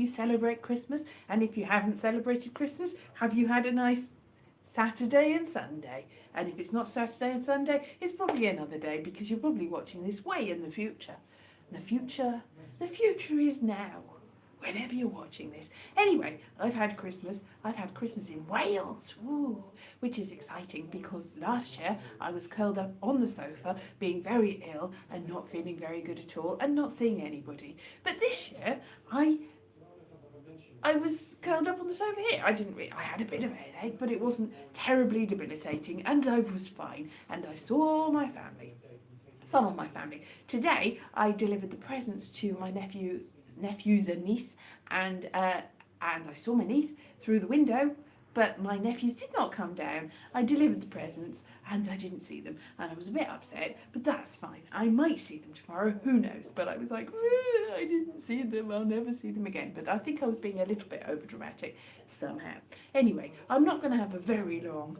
you celebrate Christmas, and if you haven't celebrated Christmas, have you had a nice Saturday and Sunday? And if it's not Saturday and Sunday, it's probably another day, because you're probably watching this way in the future. The future is now, whenever you're watching this. Anyway, I've had Christmas in Wales, which is exciting, because last year I was curled up on the sofa being very ill and not feeling very good at all and not seeing anybody. But this year I was curled up on the sofa here. I had a bit of a headache, but it wasn't terribly debilitating, and I was fine, and I saw my family. Some of my family. Today I delivered the presents to my nephews and niece, and I saw my niece through the window, but my nephews did not come down. I delivered the presents and I didn't see them, and I was a bit upset, but that's fine. I might see them tomorrow, who knows? But I was like, I didn't see them, I'll never see them again. But I think I was being a little bit overdramatic somehow. Anyway, I'm not going to have a very long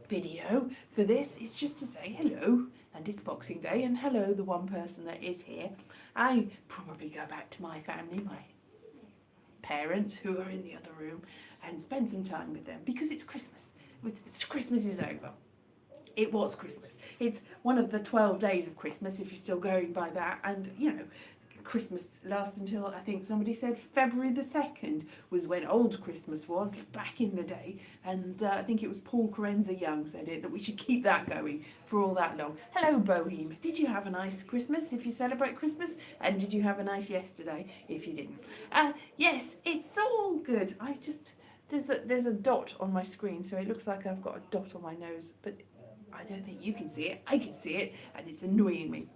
video for this. It's just to say hello, and it's Boxing Day, and hello the one person that is here. I probably go back to my family, my parents who are in the other room, and spend some time with them, because it's Christmas. Christmas is over. It was Christmas. It's one of the 12 days of Christmas, if you're still going by that, and you know, Christmas lasts until, I think somebody said February the 2nd was when old Christmas was, back in the day, and I think it was Paul Carenza Young said it, that we should keep that going for all that long. Hello Boheme, did you have a nice Christmas if you celebrate Christmas, and did you have a nice yesterday if you didn't? Yes, it's all good. There's a dot on my screen, so it looks like I've got a dot on my nose, but I don't think you can see it. I can see it, and it's annoying me.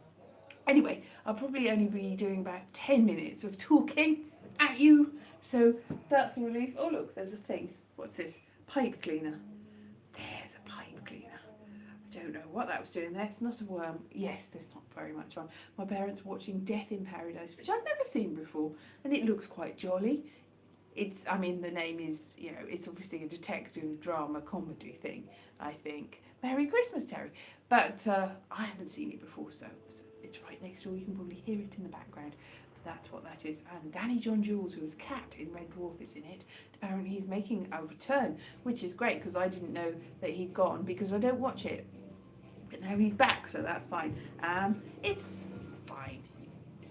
Anyway, I'll probably only be doing about 10 minutes of talking at you, so that's a relief. Oh look, there's a thing. What's this? Pipe cleaner. There's a pipe cleaner. I don't know what that was doing there. It's not a worm. Yes, there's not very much on. My parents are watching Death in Paradise, which I've never seen before, and it looks quite jolly. The name is, it's obviously a detective drama comedy thing, I think. Merry Christmas, Terry. But I haven't seen it before, so it's right next door. You can probably hear it in the background. But that's what that is. And Danny John Jules, who was Cat in Red Dwarf, is in it. Apparently he's making a return, which is great, because I didn't know that he'd gone, because I don't watch it. But now he's back, so that's fine. It's fine.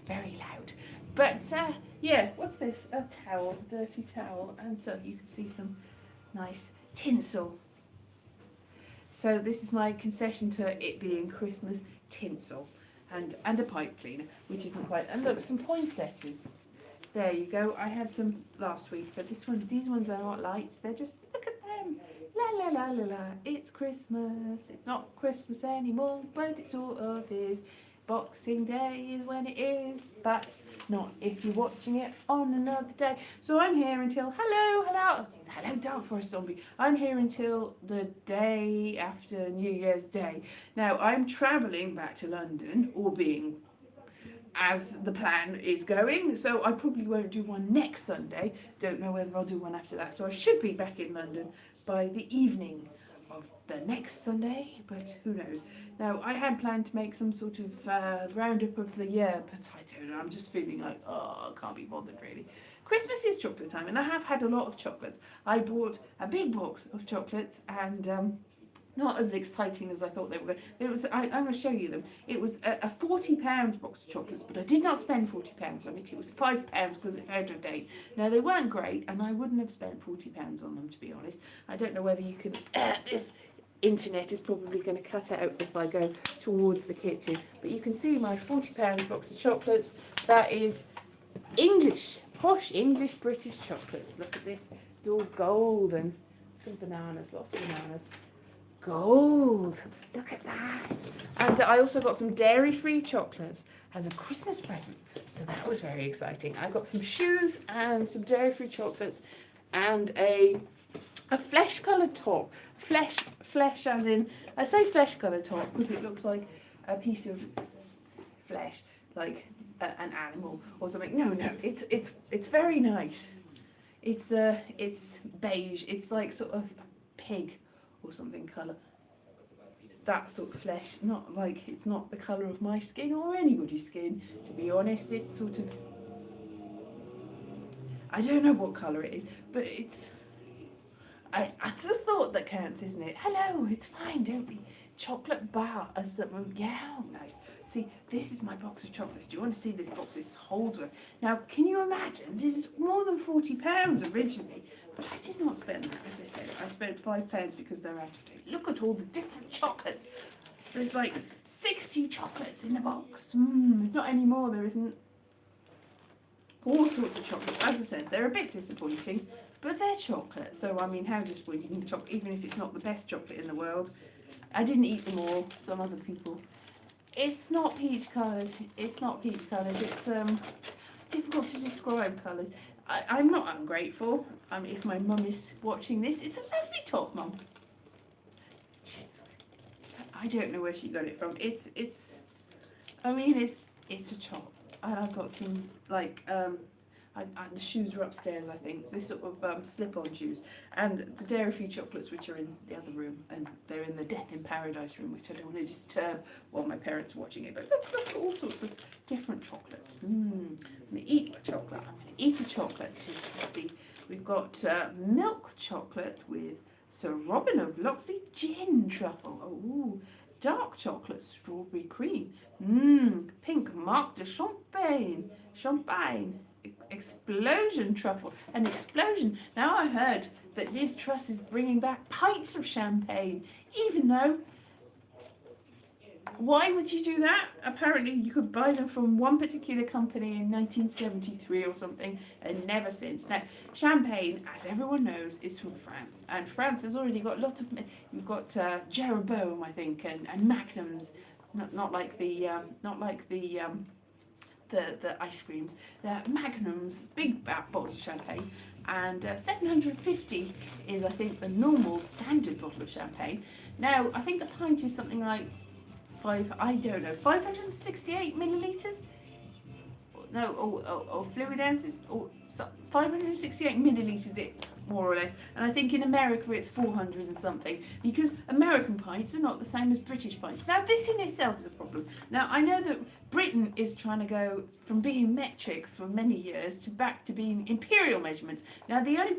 Very loud. But yeah, what's this? A towel, dirty towel, and so you can see some nice tinsel. So this is my concession to it being Christmas: tinsel and a pipe cleaner, which isn't quite. And look, some poinsettias. There you go. I had some last week, but these ones are not lights. They're just, look at them. La la la la la. It's Christmas. It's not Christmas anymore, but it sort of is. Boxing Day is when it is, but not if you're watching it on another day. So I'm here until, hello, Dark Forest Zombie. I'm here until the day after New Year's Day. Now, I'm travelling back to London, or being as the plan is going, so I probably won't do one next Sunday. Don't know whether I'll do one after that. So I should be back in London by the evening of the next Sunday, but who knows. Now, I had planned to make some sort of roundup of the year, but I don't know, I'm just feeling like, I can't be bothered really. Christmas is chocolate time, and I have had a lot of chocolates. I bought a big box of chocolates, and not as exciting as I thought they were going. I'm going to show you them. It was a £40 box of chocolates, but I did not spend £40 on it. It was £5 because it's out of date. Now, they weren't great, and I wouldn't have spent £40 on them, to be honest. I don't know whether you can... this internet is probably going to cut out if I go towards the kitchen. But you can see my £40 box of chocolates. That is English, posh English British chocolates. Look at this. It's all gold and some bananas, lots of bananas. Gold, look at that. And I also got some dairy-free chocolates as a Christmas present, so that was very exciting. I got some shoes and some dairy-free chocolates and a flesh-coloured top. Flesh as in, I say flesh-coloured top because it looks like a piece of flesh, like an animal or something. No, it's very nice. It's beige. It's like sort of pig or something colour. That sort of flesh, not like, it's not the colour of my skin or anybody's skin, to be honest. It's sort of I don't know what colour it is, but it's it's the thought that counts, isn't it? Hello, it's fine, don't be. Chocolate bar as the yeah, nice. See, this is my box of chocolates. Do you want to see this box? This holds one. Now, can you imagine? This is more than £40 originally, but I did not spend that. As I said, I spent £5 because they're out of date. Look at all the different chocolates. So there's like 60 chocolates in the box. Not anymore. There isn't. All sorts of chocolates. As I said, they're a bit disappointing, but they're chocolate. So I mean, how disappointing chocolate, even if it's not the best chocolate in the world. I didn't eat them all. Some other people. It's not peach coloured. It's not peach coloured. It's difficult to describe coloured. I'm not ungrateful. If my mum is watching this, it's a lovely top, Mum. I don't know where she got it from. It's a chop, and I've got some the shoes are upstairs, I think. This sort of slip-on shoes, and the dairy-free chocolates, which are in the other room, and they're in the Death in Paradise room, which I don't want to disturb while my parents are watching it. But look, all sorts of different chocolates. I'm going to eat my chocolate. I'm going to eat a chocolate too. Let's see. We've got milk chocolate with Sir Robin of Locksley gin truffle. Oh, dark chocolate strawberry cream. Pink Marc de Champagne. Explosion truffle. An explosion. Now I heard that Liz Truss is bringing back pints of champagne, even though, why would you do that? Apparently you could buy them from one particular company in 1973 or something, and never since. Now, champagne, as everyone knows, is from France, and France has already got lots of, you've got Jeroboam, I think, and Magnums, not like the ice creams. They're Magnums, big bottles of champagne, and 750 is, I think, the normal standard bottle of champagne. Now, I think the pint is something like 568 millilitres? No, or fluid ounces? Or 568 millilitres, it more or less. And I think in America it's 400 and something, because American pints are not the same as British pints. Now, this in itself is a problem. Now, I know that Britain is trying to go from being metric for many years to back to being imperial measurements. Now, the only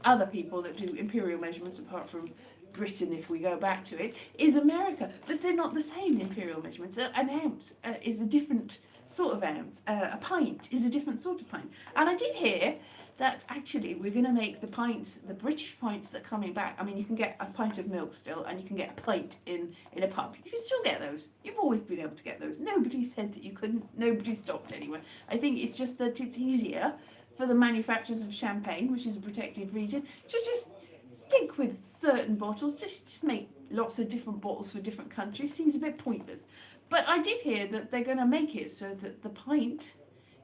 other people that do imperial measurements, apart from Britain, if we go back to it, is America, but they're not the same imperial measurements. An ounce is a different sort of ounce. A pint is a different sort of pint. And I did hear that actually we're going to make the pints, the British pints that are coming back. I mean, you can get a pint of milk still, and you can get a pint in a pub. You can still get those. You've always been able to get those. Nobody said that you couldn't. Nobody stopped anyone. I think it's just that it's easier for the manufacturers of champagne, which is a protected region, to just stick with certain bottles, just make lots of different bottles for different countries. Seems a bit pointless. But I did hear that they're going to make it so that the pint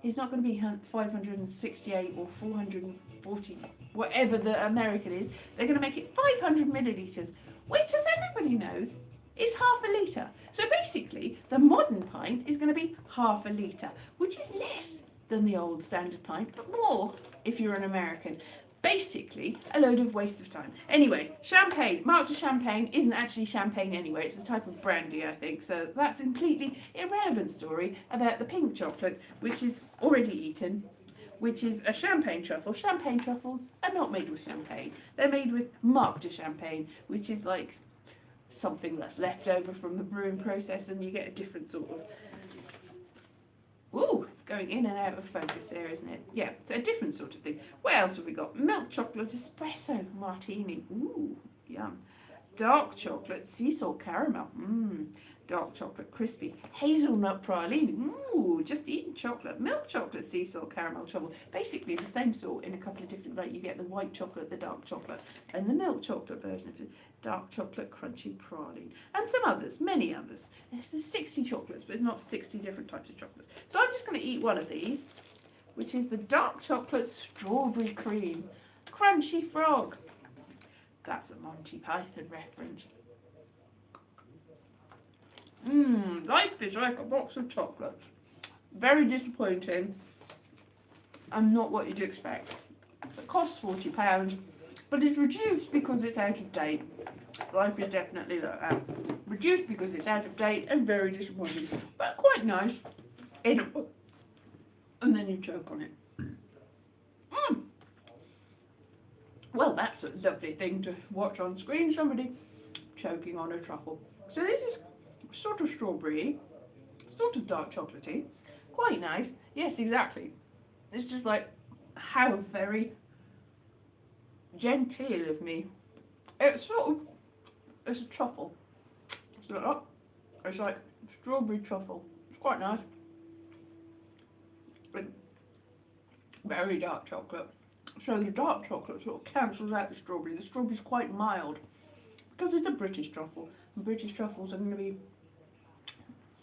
is not going to be 568 or 440, whatever the American is. They're going to make it 500 millilitres, which, as everybody knows, is half a litre. So basically, the modern pint is going to be half a litre, which is less than the old standard pint, but more if you're an American. Basically, a load of waste of time. Anyway, champagne. Marc de Champagne isn't actually champagne anyway. It's a type of brandy, I think. So that's a completely irrelevant story about the pink chocolate, which is already eaten, which is a champagne truffle. Champagne truffles are not made with champagne. They're made with Marc de Champagne, which is like something that's left over from the brewing process, and you get a different sort of... Ooh, it's going in and out of focus there, isn't it? Yeah, it's a different sort of thing. What else have we got? Milk chocolate espresso martini. Ooh, yum. Dark chocolate sea salt caramel. Dark chocolate crispy. Hazelnut praline. Ooh, just eating chocolate. Milk chocolate sea salt caramel trouble. Basically the same sort in a couple of different, like you get the white chocolate, the dark chocolate, and the milk chocolate version of it. Dark chocolate crunchy praline. And some others, many others. There's 60 chocolates, but not 60 different types of chocolates. So I'm just going to eat one of these, which is the dark chocolate strawberry cream. Crunchy frog. That's a Monty Python reference. Life is like a box of chocolates. Very disappointing. And not what you'd expect. It costs £40, but it's reduced because it's out of date. Life is definitely like that. Reduced because it's out of date and very disappointing. But quite nice. Edible. And then you choke on it. that's a lovely thing to watch on screen, somebody choking on a truffle. So this is sort of strawberry, sort of dark chocolatey, quite nice. Yes, exactly. It's just like, how very genteel of me. It's sort of, it's a truffle. It's like strawberry truffle. It's quite nice. But very dark chocolate. So the dark chocolate sort of cancels out the strawberry. The strawberry's quite mild because it's a British truffle. And British truffles are going to be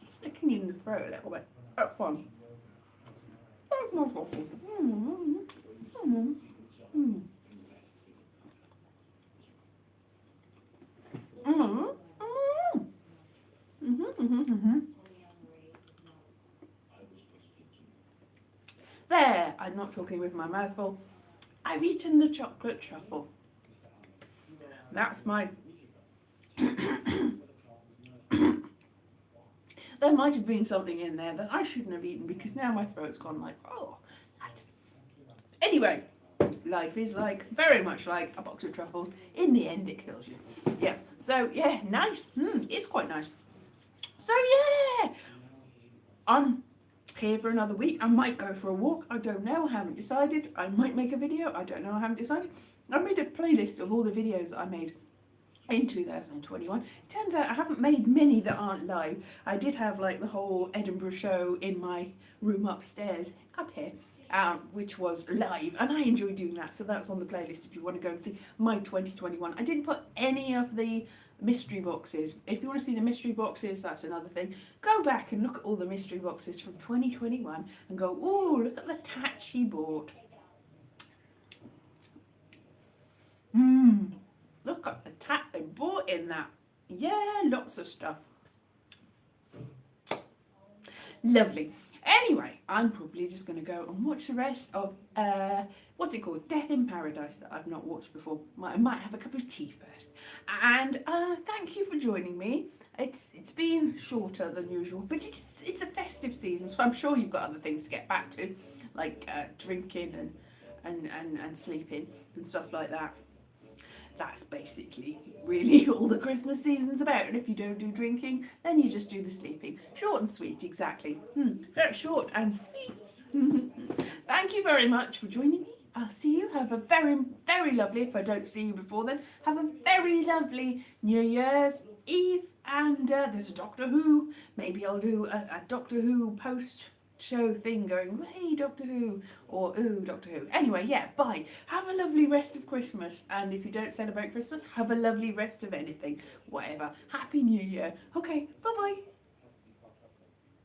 sticking in the throat a little bit. That's fun. That's my truffle. There, I'm not talking with my mouth full. I've eaten the chocolate truffle. That's my... There might have been something in there that I shouldn't have eaten because now my throat's gone like, oh. Anyway, life is like, very much like a box of truffles. In the end, it kills you. Yeah, so yeah, nice. It's quite nice. So yeah, I'm here for another week. I might go for a walk. I don't know. I haven't decided. I might make a video. I don't know. I haven't decided. I made a playlist of all the videos that I made in 2021. Turns out I haven't made many that aren't live. I did have like the whole Edinburgh show in my room upstairs, up here, which was live, and I enjoyed doing that. So that's on the playlist if you want to go and see my 2021. I didn't put any of the mystery boxes. If you want to see the mystery boxes, that's another thing. Go back and look at all the mystery boxes from 2021 and go, oh, look at the tat she bought. Look at the tat they bought in that. Yeah, lots of stuff. Lovely. Anyway, I'm probably just going to go and watch the rest of, what's it called? Death in Paradise, that I've not watched before. I might have a cup of tea first. And thank you for joining me. It's been shorter than usual, but it's a festive season, so I'm sure you've got other things to get back to, like drinking and sleeping and stuff like that. That's basically really all the Christmas season's about. And if you don't do drinking, then you just do the sleeping. Short and sweet, exactly. Very short and sweet. Thank you very much for joining me. I'll see you. Have a very, very lovely, if I don't see you before then, have a very lovely New Year's Eve. And there's a Doctor Who. Maybe I'll do a Doctor Who post show thing going, hey Doctor Who, or ooh Doctor Who. Anyway, yeah, bye. Have a lovely rest of Christmas, and if you don't celebrate Christmas, have a lovely rest of anything, whatever. Happy New Year. Okay, bye bye.